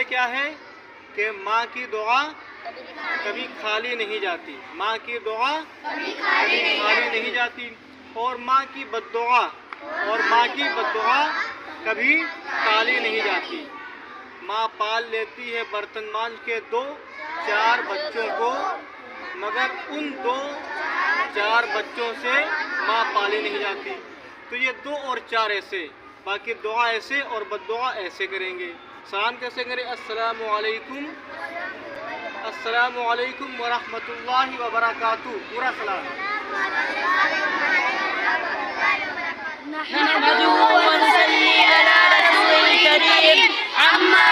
क्या है कि माँ की दुआ कभी खाली नहीं जाती, माँ की दुआ कभी खाली नहीं जाती। और माँ की बद्दुआ कभी खाली नहीं जाती। माँ पाल लेती है बर्तन मांज के 2-4 बच्चों को, मगर उन 2-4 बच्चों से माँ पाली नहीं जाती। तो ये 2 और 4 ऐसे, बाकी दुआ ऐसे और बद्दुआ ऐसे करेंगे। सलाम कैसे करें? अस्सलामु अलैकुम व रहमतुल्लाहि व बरकातुहू, पूरा सलाम। नहमदुहु व नसल्ली अला रसूलिल करीम, अम्मा